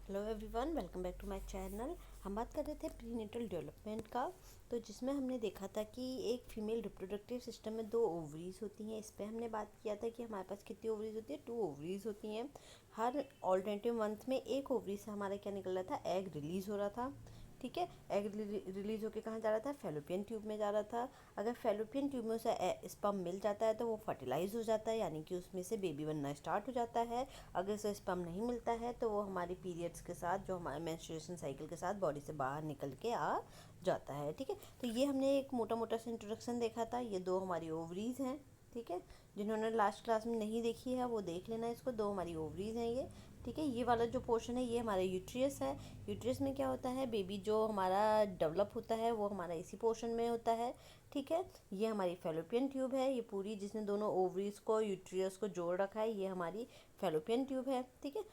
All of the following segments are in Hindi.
Hello everyone, welcome back to my channel. हम बात कर रहे थे प्रीनेटल डेवलपमेंट का। तो जिसमें हमने देखा था कि एक फीमेल रिप्रोडक्टिव सिस्टम में 2 ओवरीज होती हैं। इस पे हमने बात किया था कि हमारे पास कितनी ओवरीज होती है, 2 ओवरीज होती हैं। हर ऑल्टरनेटिव मंथ में एक ओवरी से हमारा क्या निकल रहा था, एग रिलीज़ हो रहा था। ठीक है, एग रिलीज़ होकर कहाँ जा रहा था, फेलोपियन ट्यूब में जा रहा था। अगर फेलोपियन ट्यूब में उसे स्पर्म मिल जाता है तो वो फर्टिलाइज हो जाता है, यानी कि उसमें से बेबी बनना स्टार्ट हो जाता है। अगर उसे स्पर्म नहीं मिलता है तो वो हमारी पीरियड्स के साथ, जो हमारे मेंस्ट्रुएशन साइकिल के साथ बॉडी से बाहर निकल के आ जाता है। ठीक है, तो ये हमने एक मोटा मोटा सा इंट्रोडक्शन देखा था। ये 2 हमारी ओवरीज हैं। ठीक है, जिन्होंने लास्ट क्लास में नहीं देखी है वो देख लेना इसको। 2 हमारी ओवरीज हैं ये। ठीक है, ये वाला जो पोर्शन है ये हमारा यूट्रियस है। यूट्रियस में क्या होता है, बेबी जो हमारा डेवलप होता है वो हमारा इसी पोर्शन में होता है। ठीक है, ये हमारी फेलोपियन ट्यूब है, ये पूरी जिसने दोनों ओवरीज को यूट्रियस को जोड़ रखा है, ये हमारी फेलोपियन ट्यूब है। ठीक है,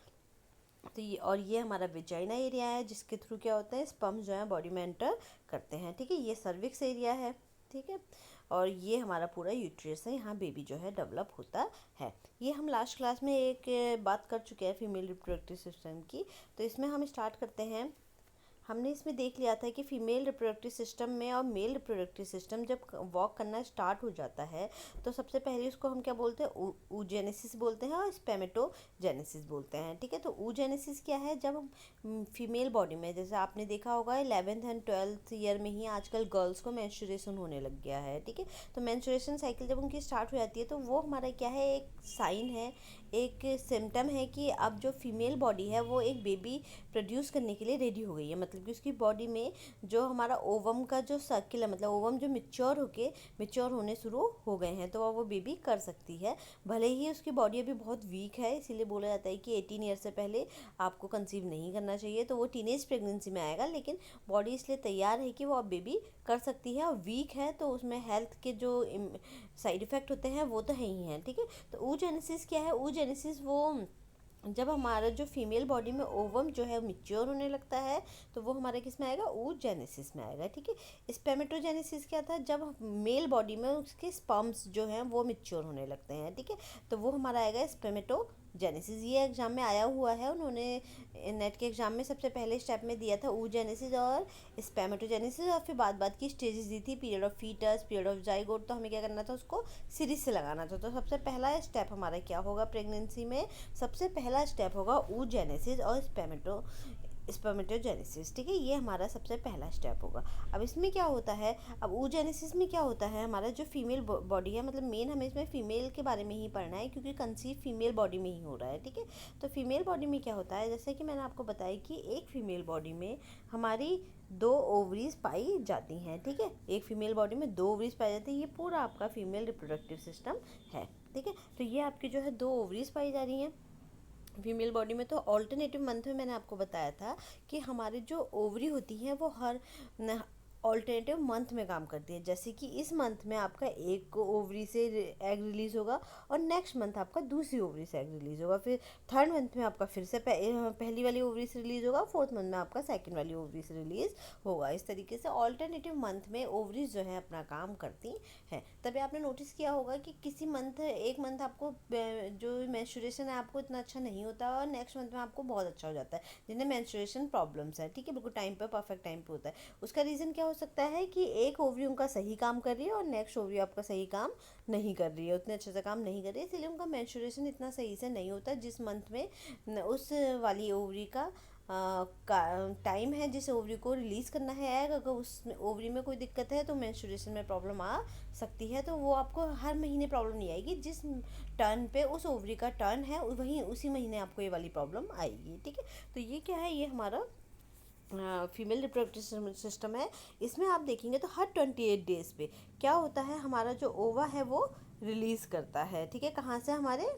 तो ये हमारा विजाइना एरिया है, जिसके थ्रू क्या होता है, स्पर्म जो है बॉडी में एंटर करते हैं। ठीक है, ये सर्विक्स एरिया है। ठीक है, और ये हमारा पूरा यूट्रियस है, यहाँ बेबी जो है डेवलप होता है। ये हम लास्ट क्लास में एक बात कर चुके हैं फीमेल रिप्रोडक्टिव सिस्टम की। तो इसमें हम स्टार्ट करते हैं। हमने इसमें देख लिया था कि फीमेल रिप्रोडक्टिव सिस्टम में और मेल रिप्रोडक्टिव सिस्टम जब वॉक करना स्टार्ट हो जाता है तो सबसे पहले उसको हम क्या बोलते हैं, ऊजेनेसिस बोलते हैं और स्पेमेटोजेनेसिस बोलते हैं। ठीक है, तो ऊजेनेसिस क्या है, जब हम फीमेल बॉडी में, जैसे आपने देखा होगा 11th एंड 12th ईयर में ही आजकल गर्ल्स को मेंस्ट्रुएशन होने लग गया है। ठीक है, तो मेंस्ट्रुएशन साइकिल जब उनकी स्टार्ट हो जाती है तो वो हमारा क्या है, एक साइन है, एक सिम्टम है कि अब जो फीमेल बॉडी है वो एक बेबी प्रोड्यूस करने के लिए रेडी हो गई है। मतलब कि उसकी बॉडी में जो हमारा ओवम का जो सर्किल है, मतलब ओवम जो मिच्योर होने शुरू हो गए हैं, तो वो बेबी कर सकती है। भले ही उसकी बॉडी अभी बहुत वीक है, इसीलिए बोला जाता है कि 18 ईयर से पहले आपको कंसीव नहीं करना चाहिए, तो वो टीनेज प्रेगनेंसी में आएगा। लेकिन बॉडी इसलिए तैयार है कि वो अब बेबी कर सकती है, और वीक है तो उसमें हेल्थ के जो साइड इफ़ेक्ट होते हैं वो तो है ही हैं। ठीक है, तो ऊजेनेसिस क्या है, ऊजेनेसिस वो जब हमारा जो फीमेल बॉडी में ओवम जो है मिच्योर होने लगता है तो वो हमारे किस में आएगा, oogenesis में आएगा। ठीक है, स्पेमेटोजेनेसिस क्या था, जब मेल बॉडी में उसके स्पर्म्स जो हैं वो मिच्योर होने लगते हैं। ठीक है, तो वो हमारा आएगा स्पेमेटोजेनेसिस। ये एग्जाम में आया हुआ है, उन्होंने नेट के एग्जाम में सबसे पहले स्टेप में दिया था oogenesis और स्पेमेटोजेनेसिस, और फिर बाद की स्टेजेस दी थी, period of foetus, period of zygote. तो हमें क्या करना था, उसको सीरीज से लगाना था। तो सबसे पहला स्टेप हमारा क्या होगा प्रेगनेंसी में, सबसे पहला स्टेप होगा oogenesis और स्पर्मेटोजेनेसिस। ठीक है, ये हमारा सबसे पहला स्टेप होगा। अब इसमें क्या होता है, अब oogenesis में क्या होता है, हमारा जो फीमेल बॉडी है, मतलब मेन हमें इसमें फीमेल के बारे में ही पढ़ना है क्योंकि कंसीव फीमेल बॉडी में ही हो रहा है। ठीक है, तो फीमेल बॉडी में क्या होता है, जैसे कि मैंने आपको बताया कि एक फीमेल बॉडी में हमारी 2 ओवरीज पाई जाती हैं। ठीक है, एक फीमेल बॉडी में 2 ओवरीज पाई जाती हैं। ये पूरा आपका फीमेल रिप्रोडक्टिव सिस्टम है। ठीक है, तो ये आपकी जो है 2 ओवरीज पाई जा रही हैं फीमेल बॉडी में। तो ऑल्टरनेटिव मंथ में मैंने आपको बताया था कि हमारी जो ओवरी होती हैं वो हर ऑल्टरनेटिव मंथ में काम करती है। जैसे कि इस मंथ में आपका एक ओवरी से एग रिलीज़ होगा और नेक्स्ट मंथ आपका दूसरी ओवरी से एग रिलीज़ होगा, फिर थर्ड मंथ में आपका फिर से पहली वाली ओवरी से रिलीज़ होगा, फोर्थ मंथ में आपका सेकंड वाली ओवरी से रिलीज़ होगा। इस तरीके से ऑल्टरनेटिव मंथ में ओवरीज जो है अपना काम करती हैं। तभी आपने नोटिस किया होगा कि किसी मंथ, एक मंथ आपको जो मेंस्ट्रुएशन है आपको इतना अच्छा नहीं होता और नेक्स्ट मंथ में आपको बहुत अच्छा हो जाता है, जिन्हें मेंस्ट्रुएशन प्रॉब्लम्स है। ठीक है, बिल्कुल टाइम पर, परफेक्ट टाइम पे होता है। उसका रीज़न क्या हो सकता है कि एक ओवरी उनका सही काम कर रही है और नेक्स्ट ओवरी आपका सही काम नहीं कर रही है, उतने अच्छे से काम नहीं कर रही है, इसलिए उनका मेंस्ट्रुएशन इतना सही से नहीं होता जिस मंथ में उस वाली ओवरी का टाइम है जिस ओवरी को रिलीज़ करना है एग। अगर उस ओवरी में कोई दिक्कत है तो मेंस्ट्रुएशन में प्रॉब्लम आ सकती है, तो वो आपको हर महीने प्रॉब्लम नहीं आएगी। जिस टर्न पे उस ओवरी का टर्न है वहीं उसी महीने आपको ये वाली प्रॉब्लम आएगी। ठीक है, तो ये क्या है, ये हमारा फीमेल रिप्रोडक्टिव सिस्टम है। इसमें आप देखेंगे तो हर 28 डेज पे क्या होता है, हमारा जो ओवा है वो रिलीज़ करता है। ठीक है, कहाँ से, हमारे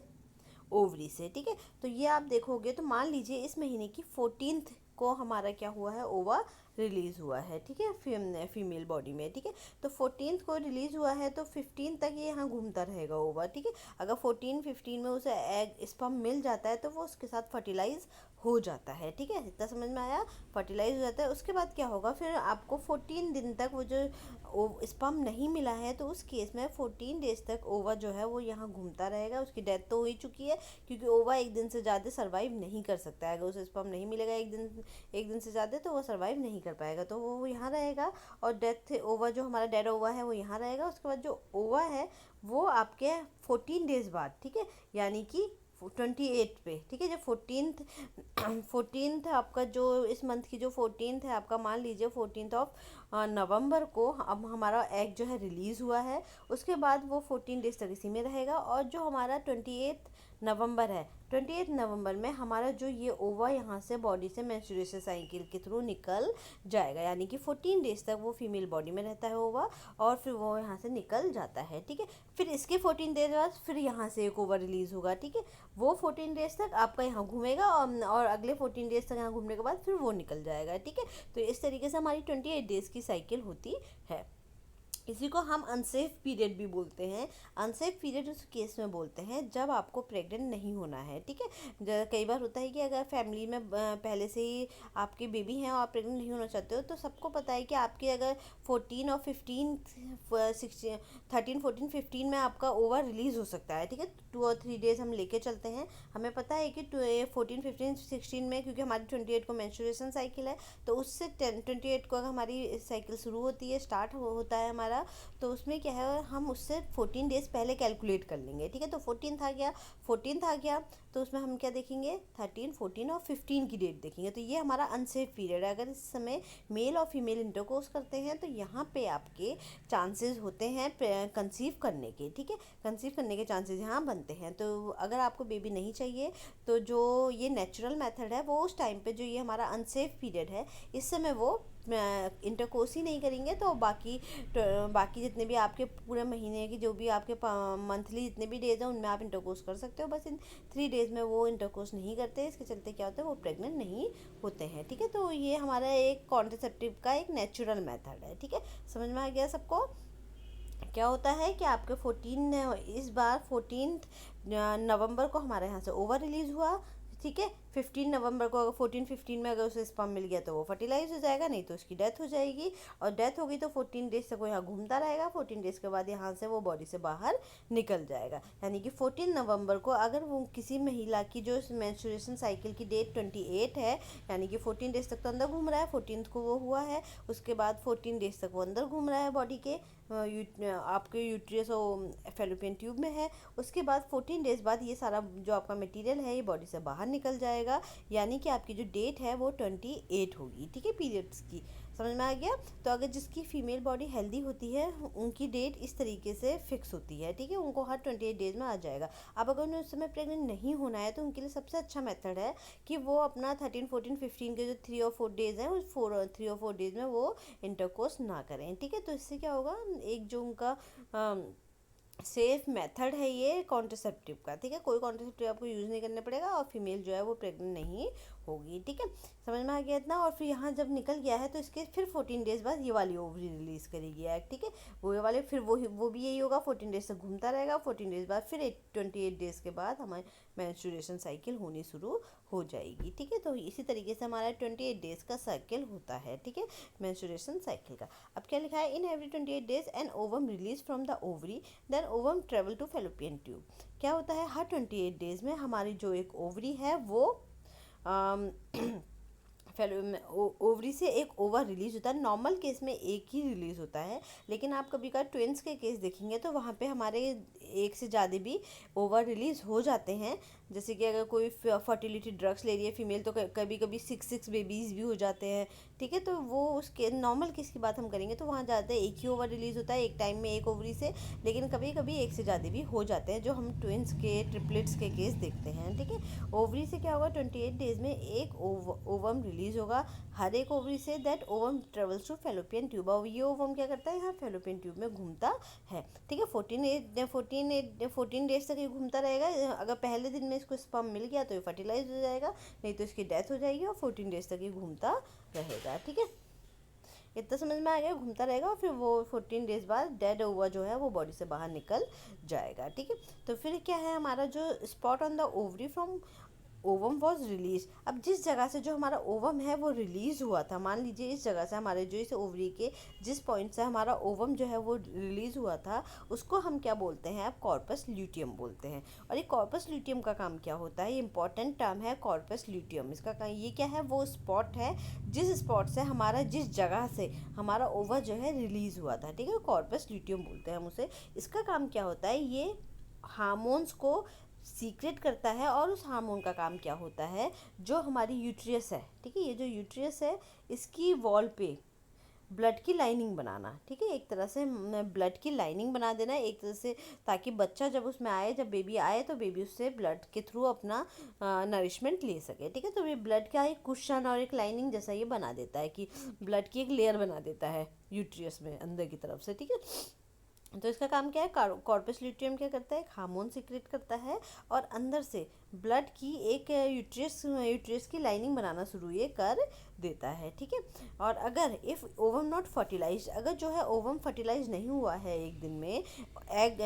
ओवरी से। ठीक है, तो ये आप देखोगे तो मान लीजिए इस महीने की 14th को हमारा क्या हुआ है, ओवा रिलीज़ हुआ है। ठीक है, फीमेल बॉडी में। ठीक है, तो 14th को रिलीज़ हुआ है तो 15 तक ये यहाँ घूमता रहेगा ओवा। ठीक है, अगर 14-15 में उसे एग स्पर्म मिल जाता है तो वो उसके साथ फर्टिलाइज हो जाता है। ठीक है, इतना समझ में आया, फर्टिलाइज हो जाता है। उसके बाद क्या होगा, फिर आपको 14 दिन तक वो जो स्पर्म नहीं मिला है तो उस केस में 14 डेज तक ओवा जो है वो यहाँ घूमता रहेगा। उसकी डेथ तो हो ही चुकी है, क्योंकि ओवा एक दिन से ज़्यादा सर्वाइव नहीं कर सकता है। अगर उसे स्पर्म नहीं मिलेगा एक दिन से ज़्यादा तो वो सर्वाइव नहीं कर पाएगा, तो वो यहाँ रहेगा। और डेथ ओवा जो हमारा डेड ओवा है वो यहाँ रहेगा। उसके बाद जो ओवा है वो आपके 14 डेज बाद, ठीक है, यानी कि 28 पे, ठीक है, जब 14th आपका जो इस मंथ की जो 14th है आपका, मान लीजिए 14th ऑफ नवंबर को अब हमारा एग जो है रिलीज़ हुआ है। उसके बाद वो 14 डेज तक इसी में रहेगा। और जो हमारा 28 नवंबर है, 28 नवंबर में हमारा जो ये ओवा यहाँ से बॉडी से मेंस्ट्रुएशन साइकिल के थ्रू निकल जाएगा, यानी कि 14 डेज तक वो फीमेल बॉडी में रहता है ओवा, और फिर वो यहाँ से निकल जाता है। ठीक है, फिर इसके 14 डेज बाद फिर यहाँ से एक ओवा रिलीज़ होगा। ठीक है, वो 14 डेज तक आपका यहाँ घूमेगा, और अगले 14 डेज तक यहाँ घूमने के बाद फिर वो निकल जाएगा। ठीक है, तो इस तरीके से हमारी 28 डेज़ की साइकिल होती है। इसी को हम अनसेफ पीरियड भी बोलते हैं। अनसेफ पीरियड उस केस में बोलते हैं जब आपको प्रेग्नेंट नहीं होना है। ठीक है, कई बार होता है कि अगर फैमिली में पहले से ही आपके बेबी हैं और आप प्रेग्नेंट नहीं होना चाहते हो, तो सबको पता है कि आपके अगर 14 और 15 16 13 14 15 में आपका ओवर रिलीज़ हो सकता है। ठीक है, 2 और 3 डेज़ हम लेके चलते हैं। हमें पता है कि 14 15 16 में, क्योंकि हमारी 28 को मेंस्ट्रुएशन साइकिल है, तो उससे 28 को अगर हमारी साइकिल शुरू होती है, स्टार्ट होता है हमारा, तो उसमें क्या है, हम उससे 14 डेज़ पहले कैलकुलेट कर लेंगे। ठीक है, तो 14th आ गया तो उसमें हम क्या देखेंगे, 13 14 और 15 की डेट देखेंगे। तो ये हमारा अनसेफ पीरियड है। अगर इस समय मेल और फीमेल इंटरकोर्स करते हैं तो यहाँ पे आपके चांसेस होते हैं कंसीव करने के। ठीक है, कंसीव करने के चांसेस यहाँ बनते हैं। तो अगर आपको बेबी नहीं चाहिए तो जो ये नेचुरल मेथड है वो उस टाइम पे, जो ये हमारा अनसेफ पीरियड है, इस समय वो इंटरकोर्स ही नहीं करेंगे, तो बाकी जितने भी आपके पूरे महीने की जो भी आपके मंथली जितने भी डेज हैं उनमें आप इंटरकोर्स कर सकते हो। बस इन 3 डेज़ में वो इंटरकोर्स नहीं करते, इसके चलते क्या होता है, वो प्रेग्नेंट नहीं होते हैं। ठीक है, तो ये हमारा एक कॉन्ट्रासेप्टिव का एक नेचुरल मेथड है। ठीक है, समझ में आ गया सबको। क्या होता है कि आपके 14 इस बार 14 नवंबर को हमारे यहाँ से ओवर रिलीज़ हुआ। ठीक है, 15 नवंबर को अगर 14-15 में अगर उसे स्पर्म मिल गया तो वो फर्टिलाइज हो जाएगा, नहीं तो उसकी डेथ हो जाएगी। और डेथ होगी तो 14 डेज तक वो यहाँ घूमता रहेगा। 14 डेज के बाद यहाँ से वो बॉडी से बाहर निकल जाएगा। यानी कि 14 नवंबर को अगर वो किसी महिला की जो मेंस्ट्रुएशन साइकिल की डेट 28 है, यानी कि 14 डेज तक तो अंदर घूम रहा है, 14th को वो हुआ है, उसके बाद 14 डेज तक वो अंदर घूम रहा है बॉडी के आपके यूट्रस और फैलोपियन ट्यूब में है। उसके बाद 14 डेज बाद ये सारा जो आपका मटेरियल है ये बॉडी से बाहर निकल जाएगा, यानी कि आपकी जो डेट है वो 28 होगी। ठीक है, पीरियड्स की, समझ में आ गया। तो अगर जिसकी फीमेल बॉडी हेल्दी होती है उनकी डेट इस तरीके से फिक्स होती है। ठीक है, उनको हर 28 डेज में आ जाएगा। अब अगर उन्हें उस समय प्रेग्नेंट नहीं होना है तो उनके लिए सबसे अच्छा मेथड है कि वो अपना 13 14 15 के जो 3 और 4 डेज़ हैं उस 3 और 4 डेज़ में वो इंटरकोर्स ना करें। ठीक है, तो इससे क्या होगा, एक जो उनका सेफ मेथड है ये कॉन्ट्रासेप्टिव का। ठीक है, कोई कॉन्ट्रासेप्टिव आपको यूज़ नहीं करना पड़ेगा और फीमेल जो है वो प्रेग्नेंट नहीं होगी। ठीक है, समझ में आ गया इतना। और फिर यहाँ जब निकल गया है तो इसके फिर 14 डेज़ बाद ये वाली ओवरी रिलीज़ करेगी एग। ठीक है, वो ये वाले फिर वो भी यही होगा, 14 डेज तक घूमता रहेगा। 14 डेज बाद फिर 28 डेज़ के बाद हमारी मेंस्ट्रुएशन साइकिल होनी शुरू हो जाएगी। ठीक है, तो इसी तरीके से हमारा 28 डेज़ का साइकिल होता है। ठीक है, मेंस्ट्रुएशन साइकिल का। अब क्या लिखा है, in every 28 days an ovum release from the ovary then ovum travel to fallopian tube. क्या होता है, हर 28 डेज़ में हमारी जो एक ओवरी है वो ओवरी से एक ओवर रिलीज होता है। नॉर्मल केस में एक ही रिलीज होता है, लेकिन आप कभी कभी ट्विंस के केस देखेंगे तो वहाँ पे हमारे एक से ज़्यादा भी ओवर रिलीज हो जाते हैं। जैसे कि अगर कोई फर्टिलिटी ड्रग्स ले रही है फीमेल तो कभी कभी 6 बेबीज़ भी हो जाते हैं। ठीक है, तो वो उसके नॉर्मल केस की बात हम करेंगे तो वहाँ ज़्यादा एक ही ओवर रिलीज़ होता है एक टाइम में एक ओवरी से, लेकिन कभी कभी एक से ज़्यादा भी हो जाते हैं, जो हम ट्विंस के ट्रिपलेट्स के केस देखते हैं। ठीक है, ओवरी से क्या होगा, 28 डेज़ में एक ओवम रिलीज़ होगा हर एक ओवरी से। That ovum travels to fallopian tube. और ये ओवम क्या करता है, यहाँ फैलोपियन ट्यूब में घूमता है। ठीक है, 14 डेज तक ये घूमता रहेगा। अगर पहले दिन में इसको स्पर्म मिल गया तो ये फर्टिलाइज हो जाएगा, नहीं तो इसकी डेथ हो जाएगी। और 14 डेज तक ये घूमता रहेगा। ठीक है, इतना समझ में आ गया, घूमता रहेगा और फिर वो 14 डेज बाद डेड ओवा जो है वो बॉडी से बाहर निकल जाएगा। ठीक है, तो फिर क्या है, हमारा जो spot on the ovary from ovum was release. अब जिस जगह से जो हमारा ओवम है वो रिलीज़ हुआ था, मान लीजिए इस जगह से हमारे जो इस ओवरी के जिस पॉइंट से हमारा ओवम जो है वो रिलीज़ हुआ था, उसको हम क्या बोलते हैं, अब कॉर्पस ल्यूटियम बोलते हैं। और ये कॉर्पस ल्यूटियम का काम क्या होता है, ये इंपॉर्टेंट टर्म है कॉर्पस ल्यूटियम। इसका काम ये क्या है, वो स्पॉट है जिस स्पॉट से हमारा जिस जगह से हमारा ओवा जो है रिलीज़ हुआ था, ठीक है, कॉर्पस ल्यूटियम बोलते हैं हम उसे। इसका काम क्या होता है, ये हार्मोन्स को सीक्रेट करता है। और उस हार्मोन का काम क्या होता है, जो हमारी यूट्रियस है, ठीक है, ये जो यूट्रियस है इसकी वॉल पे ब्लड की लाइनिंग बनाना, ठीक है, एक तरह से ब्लड की लाइनिंग बना देना एक तरह से, ताकि बच्चा जब उसमें आए, जब बेबी आए तो बेबी उससे ब्लड के थ्रू अपना नरिशमेंट ले सके, ठीक है। तो ये ब्लड का एक कुशन और एक लाइनिंग जैसा ये बना देता है, कि ब्लड की एक लेयर बना देता है यूट्रियस में अंदर की तरफ से, ठीक है। तो इसका काम क्या है, कॉर्पस ल्यूटियम क्या करता है, एक हार्मोन सीक्रेट करता है और अंदर से ब्लड की एक यूट्रस की लाइनिंग बनाना शुरू ये कर देता है, ठीक है। और अगर इफ़ ओवम नॉट फर्टिलाइज, अगर जो है ओवम फर्टिलाइज नहीं हुआ है एक दिन में, एग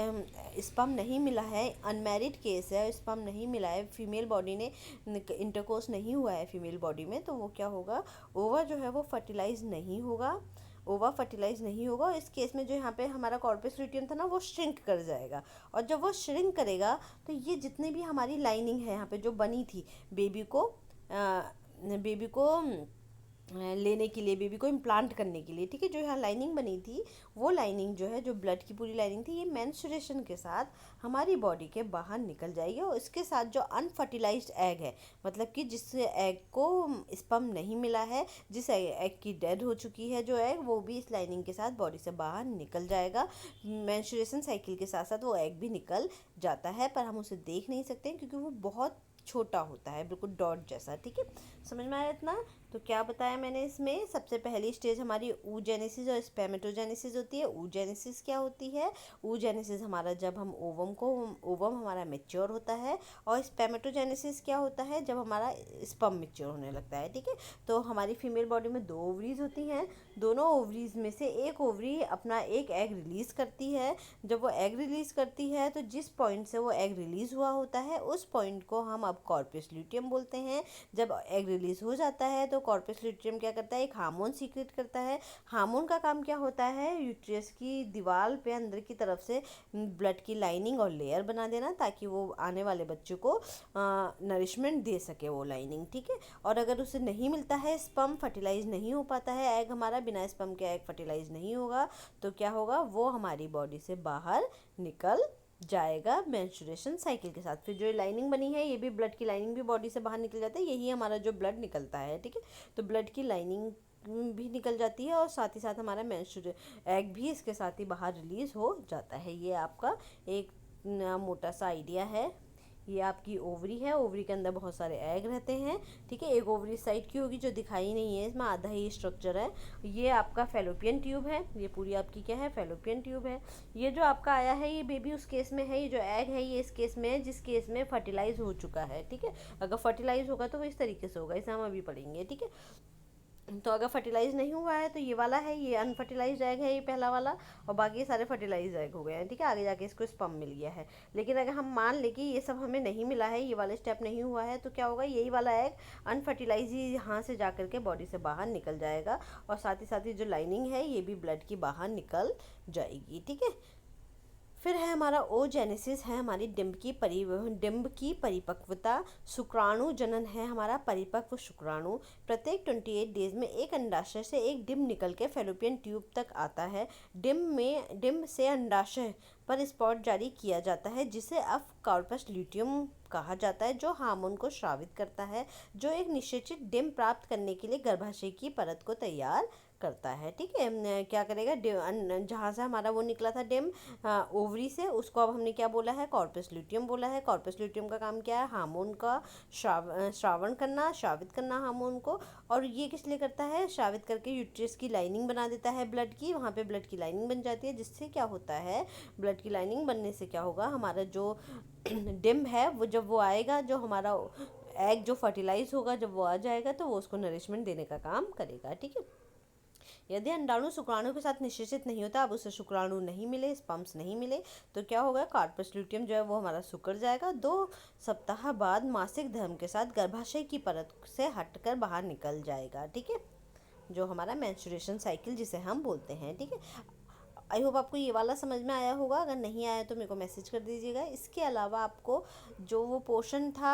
स्पर्म नहीं मिला है, अनमैरिड केस है, स्पर्म नहीं मिला है, फीमेल बॉडी ने इंटरकोर्स नहीं हुआ है फीमेल बॉडी में, तो वो क्या होगा, ओवा जो है वो फर्टिलाइज नहीं होगा, ओवा फर्टिलाइज नहीं होगा। और इस केस में जो यहाँ पे हमारा कॉर्पस ल्यूटियम था ना, वो श्रिंक कर जाएगा। और जब वो श्रिंक करेगा तो ये जितने भी हमारी लाइनिंग है यहाँ पे जो बनी थी बेबी को लेने के लिए, बेबी को इम्प्लांट करने के लिए, ठीक है, जो यहाँ लाइनिंग बनी थी, वो लाइनिंग जो है, जो ब्लड की पूरी लाइनिंग थी, ये मेंस्ट्रुएशन के साथ हमारी बॉडी के बाहर निकल जाएगी। और इसके साथ जो अनफर्टिलाइज्ड एग है, मतलब कि जिस एग को स्पर्म नहीं मिला है, जिस एग की डेड हो चुकी है जो एग, वो भी इस लाइनिंग के साथ बॉडी से बाहर निकल जाएगा। मेंस्ट्रुएशन साइकिल के साथ साथ वो एग भी निकल जाता है, पर हम उसे देख नहीं सकते क्योंकि वो बहुत छोटा होता है, बिल्कुल डॉट जैसा, ठीक है। समझ में आया इतना। तो क्या बताया मैंने इसमें, सबसे पहली स्टेज हमारी oogenesis और स्पर्मेटोजेनेसिस होती है। oogenesis क्या होती है, oogenesis हमारा जब हम ओवम हमारा मेच्योर होता है, और स्पर्मेटोजेनेसिस क्या होता है, जब हमारा स्पर्म मेच्योर होने लगता है, ठीक है। तो हमारी फीमेल बॉडी में 2 ओवरीज होती हैं, दोनों ओवरीज में से एक ओवरी अपना एक एग रिलीज़ करती है। जब वो एग रिलीज़ करती है तो जिस पॉइंट से वो एग रिलीज़ हुआ होता है उस पॉइंट को हम अब कॉर्पस ल्यूटियम बोलते हैं। जब एग रिलीज़ हो जाता है तो कॉर्पस ल्यूटियम क्या करता है, एक हार्मोन सीक्रेट करता है। हार्मोन का काम क्या होता है, यूट्रस की दीवार पे अंदर की तरफ से ब्लड की लाइनिंग और लेयर बना देना, ताकि वो आने वाले बच्चों को नरिशमेंट दे सके वो लाइनिंग, ठीक है। और अगर उसे नहीं मिलता है, स्पर्म फर्टिलाइज नहीं हो पाता है, एग हमारा बिना स्पर्म के एग फर्टिलाइज नहीं होगा, तो क्या होगा, वो हमारी बॉडी से बाहर निकल जाएगा मेंस्ट्रुएशन साइकिल के साथ। फिर जो लाइनिंग बनी है, ये भी ब्लड की लाइनिंग भी बॉडी से बाहर निकल जाता है, यही हमारा जो ब्लड निकलता है, ठीक है। तो ब्लड की लाइनिंग भी निकल जाती है और साथ ही साथ हमारा एग भी इसके साथ ही बाहर रिलीज हो जाता है। ये आपका एक मोटा सा आइडिया है। ये आपकी ओवरी है, ओवरी के अंदर बहुत सारे एग रहते हैं, ठीक है। एक ओवरी साइड की होगी जो दिखाई नहीं है, इसमें आधा ही स्ट्रक्चर है। ये आपका फैलोपियन ट्यूब है, ये पूरी आपकी क्या है, फैलोपियन ट्यूब है। ये जो आपका आया है ये बेबी उस केस में है, ये जो एग है ये इस केस में है जिस केस में फर्टिलाइज हो चुका है, ठीक है। अगर फर्टिलाइज होगा तो वो इस तरीके से होगा, इसे हम अभी पढ़ेंगे, ठीक है। तो अगर फर्टिलाइज नहीं हुआ है तो ये वाला है, ये अनफर्टिलाइज्ड एग है, ये पहला वाला, और बाकी सारे फर्टिलाइज एग हो गए हैं, ठीक है। आगे जाके इसको स्पर्म मिल गया है। लेकिन अगर हम मान लें कि ये सब हमें नहीं मिला है, ये वाला स्टेप नहीं हुआ है, तो क्या होगा, यही वाला एग अनफर्टिलाइज ही यहाँ से जा करके बॉडी से बाहर निकल जाएगा, और साथ ही जो लाइनिंग है ये भी ब्लड की बाहर निकल जाएगी, ठीक है। फिर है हमारा ओजेनेसिस, है हमारी डिम्ब की परिपक्वता। शुक्राणु जनन है हमारा परिपक्व शुक्राणु। प्रत्येक 28 डेज में एक अंडाशय से एक डिम्ब निकल के फैलोपियन ट्यूब तक आता है। डिम्ब से अंडाशय पर स्पॉट जारी किया जाता है, जिसे अब कॉर्पस ल्यूटियम कहा जाता है, जो हार्मोन को स्रावित करता है, जो एक निश्चित डिम्ब प्राप्त करने के लिए गर्भाशय की परत को तैयार करता है, ठीक है। क्या करेगा, जहाँ से हमारा वो निकला था डिम्ब ओवरी से, उसको अब हमने क्या बोला है, कॉर्पस ल्यूटियम बोला है। कॉर्पस ल्यूटियम का काम क्या है, हार्मोन का श्रावित करना हार्मोन को। और ये किस लिए करता है, श्रावित करके यूट्रस की लाइनिंग बना देता है ब्लड की, वहाँ पे ब्लड की लाइनिंग बन जाती है, जिससे क्या होता है, ब्लड की लाइनिंग बनने से क्या होगा, हमारा जो डिम्ब है वो जब वो आएगा, जो हमारा एग जो फर्टिलाइज होगा, जब वो आ जाएगा तो वो उसको नरिशमेंट देने का काम करेगा, ठीक है। यदि अंडाणु शुक्राणु के साथ निषेचित नहीं होता, अब उसे शुक्राणु नहीं मिले, स्पर्म्स नहीं मिले, तो क्या होगा, कार्पस ल्यूटियम जो है वो हमारा सिकुड़ जाएगा। 2 सप्ताह बाद मासिक धर्म के साथ गर्भाशय की परत से हटकर बाहर निकल जाएगा। ठीक है, जो हमारा मेंस्ट्रुएशन साइकिल जिसे हम बोलते हैं। ठीक है, आई होप आपको ये वाला समझ में आया होगा। अगर नहीं आया तो मेरे को मैसेज कर दीजिएगा। इसके अलावा आपको जो वो पोर्शन था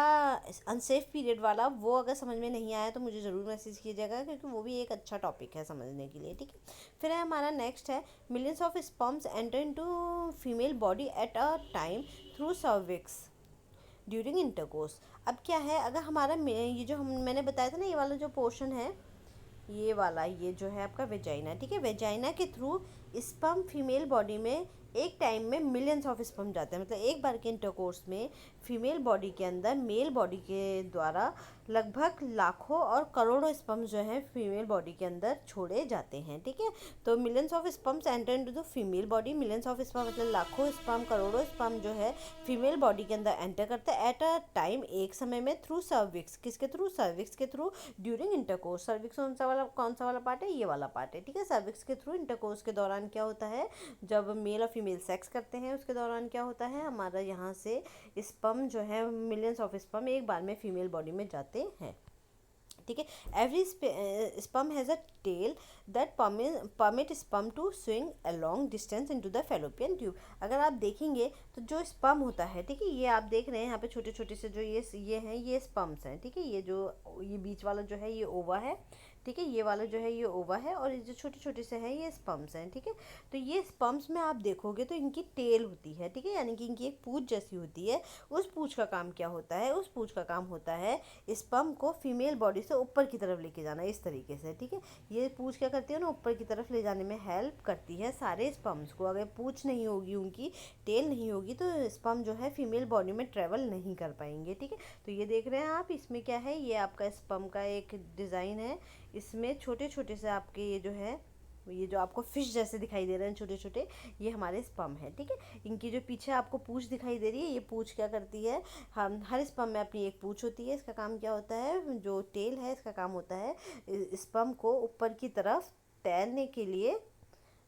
अनसेफ पीरियड वाला, वो अगर समझ में नहीं आया तो मुझे ज़रूर मैसेज कीजिएगा, क्योंकि वो भी एक अच्छा टॉपिक है समझने के लिए। ठीक है, फिर है हमारा नेक्स्ट है millions of sperms enter into female body at a time through cervix during intercourse. अब क्या है, अगर हमारा ये जो मैंने बताया था ना, ये वाला जो पोर्शन है, ये वाला, ये जो है आपका वेजाइना। ठीक है, वेजाइना के थ्रू स्पर्म फीमेल बॉडी में एक टाइम में मिलियंस ऑफ स्पर्म जाते हैं। मतलब एक बार के इंटरकोर्स में फीमेल बॉडी के अंदर मेल बॉडी के द्वारा लगभग लाखों और करोड़ों स्पर्म जो हैं फीमेल बॉडी के अंदर छोड़े जाते हैं। ठीक है, तो millions of sperms enter into the female body. Millions of sperm मतलब लाखों स्पर्म, करोड़ों स्पर्म जो है फीमेल बॉडी के अंदर एंटर करते हैं एट अ टाइम, एक समय में, थ्रू सर्विक्स। किसके थ्रू, सर्विक्स के थ्रू ड्यूरिंग इंटरकोर्स। सर्विक्स कौन सा वाला पार्ट है, ये वाला पार्ट है। ठीक है, सर्विक्स के थ्रू इंटरकोर्स के दौरान क्या होता है, जब मेल और फीमेल सेक्स करते हैं उसके दौरान क्या होता है, हमारा यहाँ से स्पर्म जो है, मिलियंस ऑफ स्पर्म एक बार में फीमेल बॉडी में जाते हैं। ठीक है, every sperm has a tail that permit sperm to swing a long distance into the fallopian tube. अगर आप देखेंगे तो जो स्पर्म होता है, ठीक है, ये आप देख रहे हैं यहाँ पे छोटे छोटे से जो ये हैं, ये स्पर्म्स हैं। ठीक है, ये बीच वाला जो है ये ओवा है। ठीक है, ये वाला जो है ये ओवा है, और ये जो छोटे छोटे से हैं ये स्पर्म्स हैं। ठीक है, तो ये स्पर्म्स में आप देखोगे तो इनकी टेल होती है। ठीक है, यानी कि इनकी एक पूंछ जैसी होती है। उस पूंछ का काम क्या होता है, उस पूंछ का काम होता है स्पर्म को फीमेल बॉडी से ऊपर की तरफ लेके जाना, इस तरीके से। ठीक है, ये पूंछ क्या करती है ना, ऊपर की तरफ ले जाने में हेल्प करती है सारे स्पर्म्स को। अगर पूंछ नहीं होगी, उनकी टेल नहीं होगी, तो स्पर्म जो है फीमेल बॉडी में ट्रेवल नहीं कर पाएंगे। ठीक है, तो ये देख रहे हैं आप, इसमें क्या है, ये आपका स्पर्म का एक डिज़ाइन है। इसमें छोटे छोटे से आपके ये जो है, ये जो आपको फिश जैसे दिखाई दे रहे हैं छोटे छोटे, ये हमारे स्पर्म है। ठीक है, इनकी जो पीछे आपको पूंछ दिखाई दे रही है, ये पूंछ क्या करती है, हम हर स्पर्म में अपनी एक पूंछ होती है। इसका काम क्या होता है, जो टेल है इसका काम होता है स्पर्म को ऊपर की तरफ तैरने के लिए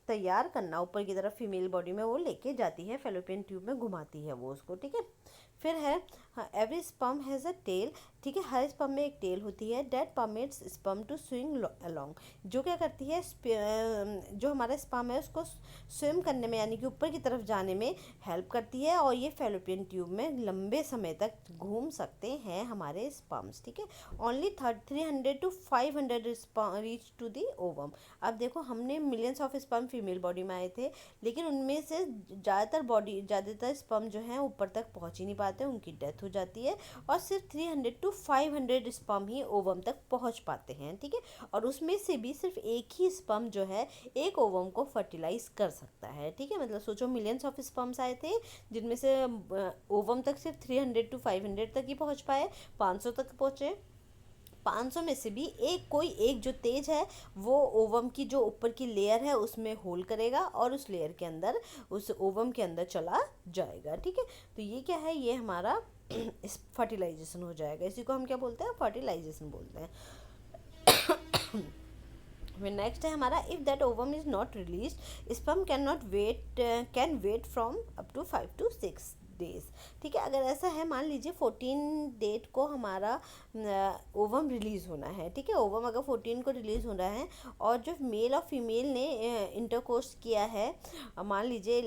तैयार करना। ऊपर की तरफ फीमेल बॉडी में वो लेके जाती है, फैलोपियन ट्यूब में घुमाती है वो उसको। ठीक है, फिर है every sperm has a tail. ठीक है, हर स्पर्म में एक टेल होती है that permits sperm to swing along, जो क्या करती है, जो हमारा स्पर्म है उसको स्विम करने में, यानी कि ऊपर की तरफ जाने में हेल्प करती है, और ये फैलोपियन ट्यूब में लंबे समय तक घूम सकते हैं हमारे स्पर्म्स। ठीक है, only 300 to 500 reach to the ovum. अब देखो, हमने millions of sperm female body में आए थे, लेकिन उनमें से ज़्यादातर स्पर्म जो हैं ऊपर तक पहुंच ही नहीं पाते, उनकी डेथ हो जाती है, और सिर्फ 300 to 500 स्पर्म ही ओवम तक पहुंच पाते हैं। ठीक है, और उसमें से भी सिर्फ एक ही स्पर्म जो है एक ओवम को फर्टिलाइज कर सकता है। ठीक है, मतलब सोचो, मिलियंस ऑफ स्पर्म्स आए थे, जिनमें से ओवम तक सिर्फ 300 to 500 तक ही पहुंच पाए, 500 तक पहुंचे। 500 में से भी कोई एक जो तेज है, वो ओवम की जो ऊपर की लेयर है उसमें होल करेगा, और उस लेयर के अंदर, उस ओवम के अंदर चला जाएगा। ठीक है, तो ये क्या है, ये हमारा फर्टिलाइजेशन हो जाएगा। इसी को हम क्या बोलते हैं, फर्टिलाइजेशन बोलते हैं। फिर नेक्स्ट है हमारा, if that ovum is not release, sperm can wait from up to 5 to 6 days. ठीक है, अगर ऐसा है, मान लीजिए 14 डेट को हमारा ओवम रिलीज़ होना है। ठीक है, ओवम अगर 14 को रिलीज़ हो रहा है, और जो मेल और फीमेल ने इंटरकोर्स किया है, मान लीजिए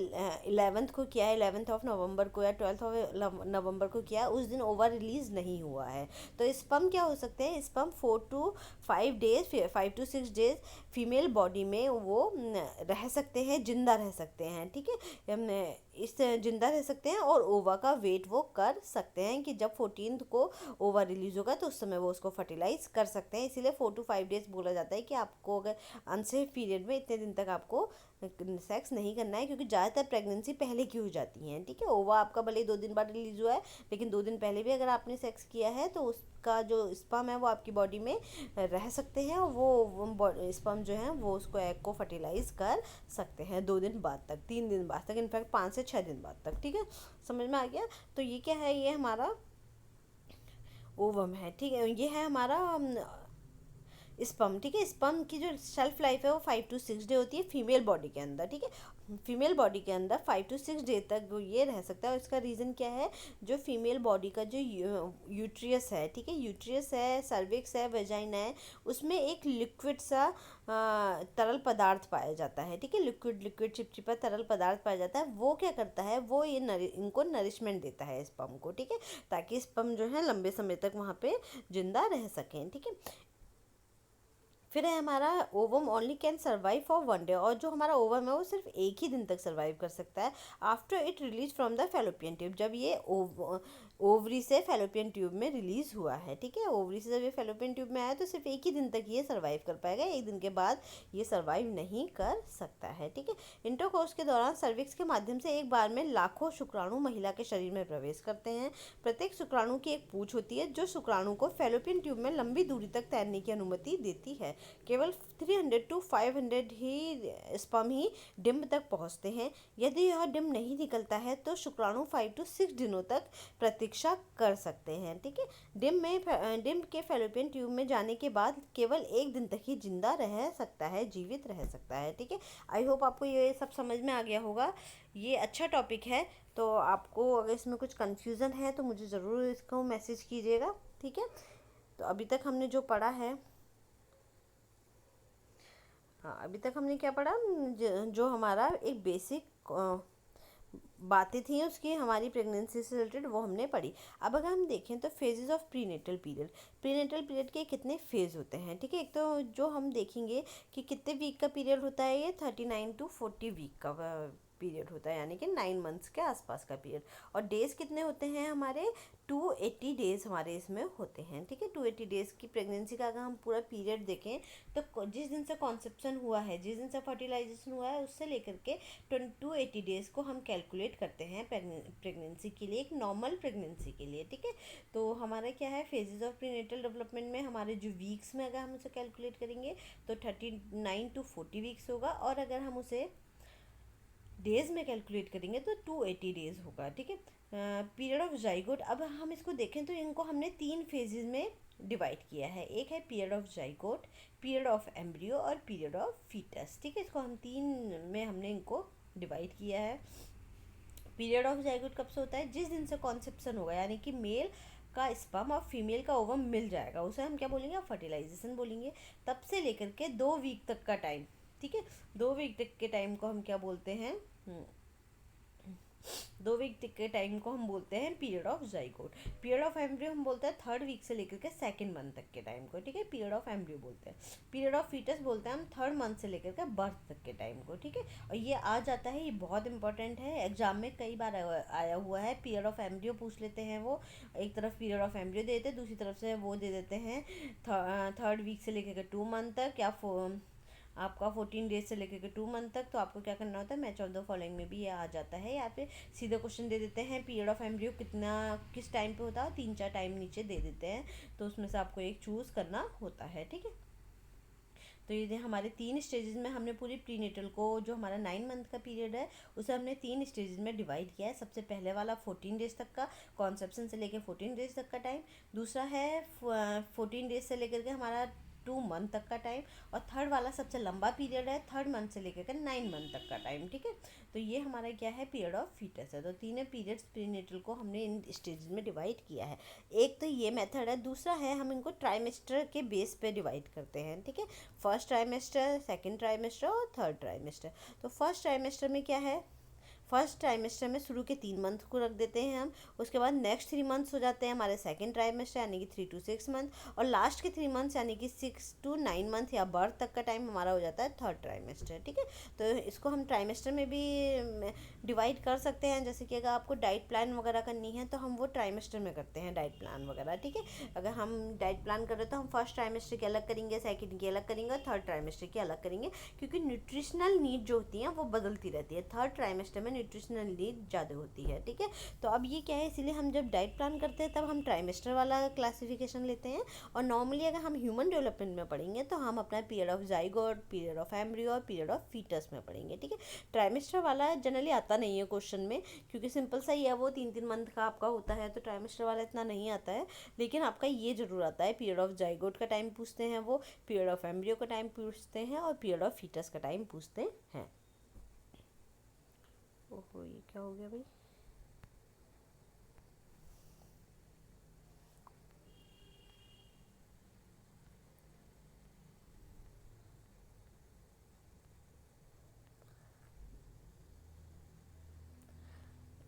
11th को किया है, 11th ऑफ नवंबर को या 12th ऑफ नवंबर को किया, उस दिन ओवर रिलीज़ नहीं हुआ है, तो स्पर्म क्या हो सकते हैं, sperm 4 to 5 days, 5 to 6 days female body में वो रह सकते हैं, जिंदा रह सकते हैं। ठीक है, इस जिंदा रह सकते हैं, और ओवा का वेट वो कर सकते हैं कि जब 14th को ओवा रिलीज होगा तो उस समय वो उसको फर्टिलाइज कर सकते हैं। इसीलिए 4 to 5 डेज बोला जाता है कि आपको अगर अनसेफ पीरियड में इतने दिन तक आपको सेक्स नहीं करना है, क्योंकि ज़्यादातर प्रेगनेंसी पहले की हो जाती हैं। ठीक है, ओवा आपका भले ही 2 दिन बाद रिलीज हुआ है, लेकिन 2 दिन पहले भी अगर आपने सेक्स किया है तो उसका जो स्पर्म है वो आपकी बॉडी में रह सकते हैं, और वो स्पर्म जो है वो उसको एग को फर्टिलाइज कर सकते हैं 2 दिन बाद तक, 3 दिन बाद तक, इनफैक्ट 5 से 6 दिन बाद तक। ठीक है, समझ में आ गया। तो ये क्या है, ये हमारा ओवम है। ठीक है, ये है हमारा स्पर्म, ठीक है। स्पर्म की जो शेल्फ लाइफ है वो 5 to 6 डे होती है फीमेल बॉडी के अंदर, ठीक है। फीमेल बॉडी के अंदर 5 to 6 डे तक वो ये रह सकता है। और इसका रीज़न क्या है, जो फीमेल बॉडी का जो यूट्रियस है, ठीक है, यूट्रियस है, सर्विक्स है, वेजाइना है, उसमें एक लिक्विड सा तरल पदार्थ पाया जाता है, ठीक है। लिक्विड लिक्विड चिपचिपा तरल पदार्थ पाया जाता है। वो क्या करता है, वो ये इनको नरिशमेंट देता है स्पर्म को, ठीक है, ताकि स्पर्म जो है लंबे समय तक वहाँ पे जिंदा रह सकें, ठीक है। फिर है हमारा ovum only can survive for 1 day, और जो हमारा ओवम है वो सिर्फ एक ही दिन तक सर्वाइव कर सकता है after it release from the fallopian tube, जब ये ओवरी से फैलोपियन ट्यूब में रिलीज हुआ है, ठीक है। ओवरी से जब ये फैलोपियन ट्यूब में आया तो सिर्फ एक ही दिन तक ये सर्वाइव कर पाएगा, एक दिन के बाद ये सर्वाइव नहीं कर सकता है, ठीक है। इंटरकोर्स के दौरान सर्विक्स के माध्यम से एक बार में लाखों शुक्राणु महिला के शरीर में प्रवेश करते हैं। प्रत्येक शुक्राणु की एक पूंछ होती है जो शुक्राणु को फैलोपियन ट्यूब में लंबी दूरी तक तैरने की अनुमति देती है। केवल 300 to 500 ही स्पर्म ही डिम्ब तक पहुंचते हैं। यदि यह डिम्ब नहीं निकलता है तो शुक्राणु 5 to 6 दिनों तक प्रतीक्षा कर सकते हैं, ठीक है। डिम्ब के फैलोपियन ट्यूब में जाने के बाद केवल एक दिन तक ही जिंदा रह सकता है, जीवित रह सकता है, ठीक है। आई होप आपको ये सब समझ में आ गया होगा। ये अच्छा टॉपिक है, तो आपको अगर इसमें कुछ कन्फ्यूज़न है तो मुझे ज़रूर इसको मैसेज कीजिएगा, ठीक है। तो अभी तक हमने जो पढ़ा है, हाँ, अभी तक हमने क्या पढ़ा, जो हमारा एक बेसिक बातें थी उसकी हमारी प्रेगनेंसी से रिलेटेड, वो हमने पढ़ी। अब अगर हम देखें तो phases of prenatal period, prenatal period के कितने फेज़ होते हैं, ठीक है। एक तो जो हम देखेंगे कि कितने वीक का पीरियड होता है, ये 39 to 40 वीक का पीरियड होता है, यानी कि 9 मंथ्स के आसपास का पीरियड। और डेज़ कितने होते हैं हमारे, 280 डेज़ हमारे इसमें होते हैं, ठीक है। 280 डेज़ की प्रेगनेंसी का अगर हम पूरा पीरियड देखें तो जिस दिन से कॉन्सेप्शन हुआ है, जिस दिन से फर्टिलाइजेशन हुआ है, उससे लेकर के 280 डेज़ को हम कैलकुलेट करते हैं प्रेगनेंसी के लिए, एक नॉर्मल प्रेगनेंसी के लिए, ठीक है। तो हमारा क्या है, फेजेस ऑफ प्रीनेटल डेवलपमेंट में हमारे जो वीक्स में अगर हम उसे कैलकुलेट करेंगे तो 39 to 40 वीक्स होगा, और अगर हम उसे डेज़ में कैलकुलेट करेंगे तो 280 डेज़ होगा, ठीक है। पीरियड ऑफ जाइगोट, अब हम इसको देखें तो इनको हमने 3 फेजेस में डिवाइड किया है। एक है period of zygote, period of embryo और पीरियड ऑफ फीटस, ठीक है। इसको हम 3 में हमने इनको डिवाइड किया है। पीरियड ऑफ जाइगोट कब से होता है, जिस दिन से कॉन्सेप्शन होगा, यानी कि मेल का स्पर्म और फीमेल का ओवम मिल जाएगा, उसे हम क्या बोलेंगे, फर्टिलाइजेशन बोलेंगे। तब से लेकर के 2 वीक तक का टाइम, ठीक है, 2 वीक तक के टाइम को हम क्या बोलते हैं, 2 वीक तक के टाइम को हम बोलते हैं period of zygote. Period of embryo हम बोलते हैं 3rd वीक से लेकर के 2nd मंथ तक के टाइम को, ठीक है, पीरियड ऑफ एम्ब्रियो बोलते हैं। पीरियड ऑफ फीटस बोलते हैं हम 3rd मंथ से लेकर के बर्थ तक के टाइम को, ठीक है। और ये आ जाता है, ये बहुत इंपॉर्टेंट है, एग्जाम में कई बार आया हुआ है। पीरियड ऑफ एम्ब्रियो पूछ लेते हैं, वो एक तरफ पीरियड ऑफ एम्ब्रियो दे देते हैं, दूसरी तरफ से वो दे देते हैं 3rd वीक से लेकर के 2 मंथ तक, या आपका 14 डेज से लेकर के 2 मंथ तक। तो आपको क्या करना होता है, मैच ऑफ द फॉलोइंग में भी ये आ जाता है, या फिर सीधा क्वेश्चन दे देते हैं पीरियड ऑफ एम्ब्रियो किस टाइम पे होता है, 3-4 टाइम नीचे दे देते हैं, तो उसमें से आपको एक चूज़ करना होता है, ठीक है। तो ये हमारे 3 स्टेजेस में हमने पूरी प्रीनेटल को, जो हमारा 9 मंथ का पीरियड है, उसे हमने 3 स्टेजेस में डिवाइड किया है। सबसे पहले वाला 14 डेज तक का, कॉन्सेप्शन से लेकर 14 डेज तक का टाइम। दूसरा है 14 डेज से लेकर के हमारा 2 मंथ तक का टाइम। और थर्ड वाला सबसे लंबा पीरियड है, 3rd मंथ से लेकर के 9 मंथ तक का टाइम, ठीक है। तो ये हमारा क्या है, पीरियड ऑफ फीटस है। तो 3 पीरियड्स प्रीनेटल को हमने इन स्टेजेस में डिवाइड किया है। एक तो ये मेथड है, दूसरा है हम इनको ट्राइमेस्टर के बेस पे डिवाइड करते हैं, ठीक है। फर्स्ट ट्राइमेस्टर, 2nd ट्राइमेस्टर और 3rd ट्राइमेस्टर। तो फर्स्ट ट्राइमेस्टर में क्या है, फर्स्ट ट्राइमेस्टर में शुरू के 3 मंथ को रख देते हैं हम, उसके बाद नेक्स्ट 3 मंथ्स हो जाते हैं हमारे 2nd ट्राइमेस्टर, यानी कि 3 to 6 मंथ, और लास्ट के 3 मंथ्स यानी कि 6 to 9 मंथ या बर्थ तक का टाइम हमारा हो जाता है 3rd ट्राइमेस्टर, ठीक है। तो इसको हम ट्राइमेस्टर में भी डिवाइड कर सकते हैं, जैसे कि अगर आपको डाइट प्लान वगैरह करनी है तो हम वो ट्राइमेस्टर में करते हैं, डाइट प्लान वगैरह, ठीक है। अगर हम डाइट प्लान कर रहे तो हम फर्स्ट ट्राइमेस्टर की अलग करेंगे, 2nd की अलग करेंगे और 3rd ट्राइमेस्टर की अलग करेंगे, क्योंकि न्यूट्रिशनल नीड जो होती हैं वो बदलती रहती है। 3rd ट्राइमेस्टर में न्यूट्रिशनल नीड ज़्यादा होती है। ठीक है, तो अब ये क्या है, इसीलिए हम जब डाइट प्लान करते हैं तब हम ट्राइमेस्टर वाला क्लासिफिकेशन लेते हैं। और नॉर्मली अगर हम ह्यूमन डेवलपमेंट में पढ़ेंगे तो हम अपना period of zygote, period of embryo और पीरियड ऑफ फीटस में पढ़ेंगे। ठीक है, ट्राइमेस्टर वाला जनरली आता नहीं है क्वेश्चन में, क्योंकि सिंपल सा ही है, वो 3-3 मंथ का आपका होता है, तो ट्राइमेस्टर वाला इतना नहीं आता है। लेकिन आपका ये जरूर आता है, पीरियड ऑफ जाइगोट का टाइम पूछते हैं वो, पीरियड ऑफ एम्ब्रियो का टाइम पूछते हैं और पीरियड ऑफ फीटस का टाइम पूछते हैं। ओहो, ये क्या हो गया भाई।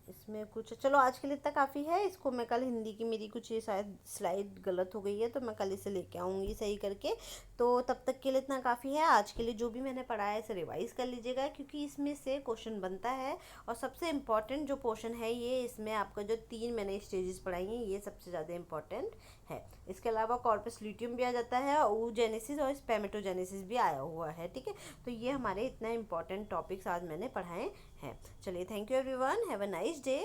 इसमें कुछ, चलो आज के लिए इतना काफ़ी है, इसको मैं कल, हिंदी की मेरी कुछ ये शायद स्लाइड गलत हो गई है, तो मैं कल इसे लेके आऊँगी सही करके। तो तब तक के लिए इतना काफ़ी है। आज के लिए जो भी मैंने पढ़ा है इसे रिवाइज कर लीजिएगा, क्योंकि इसमें से क्वेश्चन बनता है। और सबसे इम्पॉर्टेंट जो पोर्शन है ये, इसमें आपका जो 3 मैंने स्टेजेस पढ़ाई हैं ये सबसे ज़्यादा इम्पॉर्टेंट है। इसके अलावा कॉर्पस ल्यूटियम भी आ जाता है, oogenesis और स्पर्मेटोजेनेसिस भी आया हुआ है। ठीक है, तो ये हमारे इतना इम्पॉर्टेंट टॉपिक्स आज मैंने पढ़ाए हैं। चलिए, thank you everyone, have a nice day.